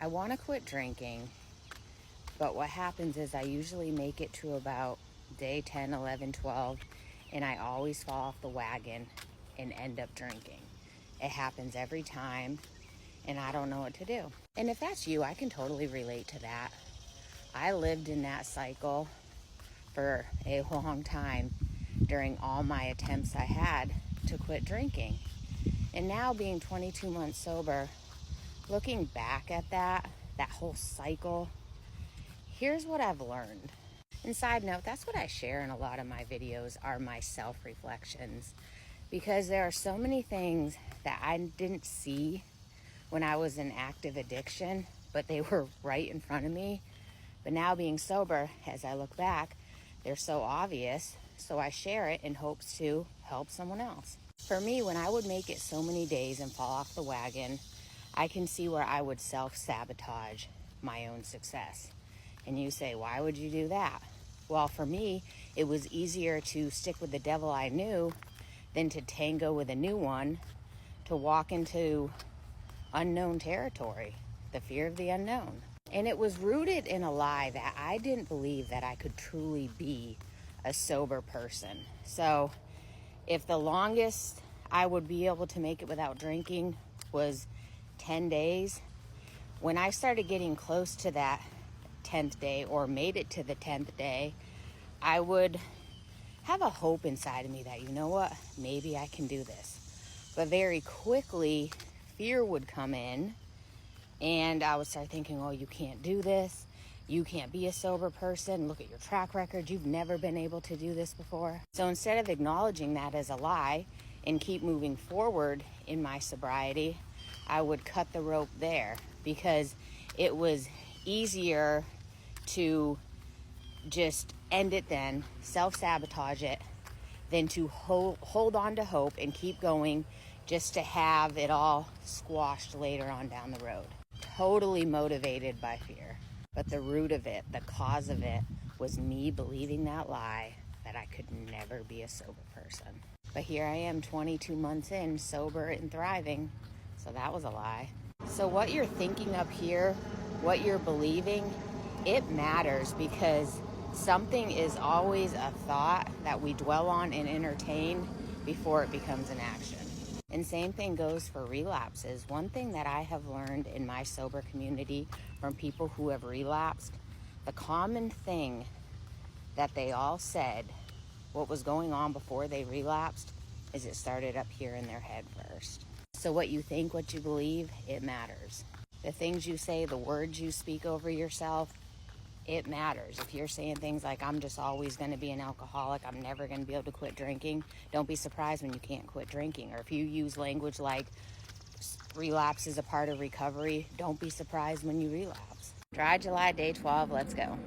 I want to quit drinking, but what happens is I usually make it to about day 10, 11, 12, and I always fall off the wagon and end up drinking. It happens every time, and I don't know what to do. And if that's you, I can totally relate to that. I lived in that cycle for a long time during all my attempts I had to quit drinking. And now being 22 months sober, looking back at that whole cycle, here's what I've learned. And side note, that's what I share in a lot of my videos are my self-reflections, because there are so many things that I didn't see when I was in active addiction, but they were right in front of me. But now being sober, as I look back, they're so obvious, so I share it in hopes to help someone else. For me, when I would make it so many days and fall off the wagon, I can see where I would self-sabotage my own success. And you say, why would you do that? Well, for me, it was easier to stick with the devil I knew than to tango with a new one, to walk into unknown territory, the fear of the unknown. And it was rooted in a lie that I didn't believe that I could truly be a sober person. So if the longest I would be able to make it without drinking was 10 days, when I started getting close to that 10th day or made it to the 10th day, I would have a hope inside of me that, you know what, maybe I can do this. But very quickly, fear would come in, and I would start thinking, oh, you can't do this. You can't be a sober person. Look at your track record. You've never been able to do this before. So instead of acknowledging that as a lie and keep moving forward in my sobriety, I would cut the rope there, because it was easier to just end it then, self-sabotage it, than to hold on to hope and keep going just to have it all squashed later on down the road. Totally motivated by fear. But the root of it, the cause of it, was me believing that lie that I could never be a sober person. But here I am 22 months in, sober and thriving. So that was a lie. So what you're thinking up here, what you're believing, it matters, because something is always a thought that we dwell on and entertain before it becomes an action. And same thing goes for relapses. One thing that I have learned in my sober community from people who have relapsed, the common thing that they all said, what was going on before they relapsed, is it started up here in their head first. So what you think, what you believe, it matters. The things you say, the words you speak over yourself, it matters. If you're saying things like, I'm just always going to be an alcoholic, I'm never going to be able to quit drinking, don't be surprised when you can't quit drinking. Or if you use language like relapse is a part of recovery, don't be surprised when you relapse. Dry July, day 12, let's go.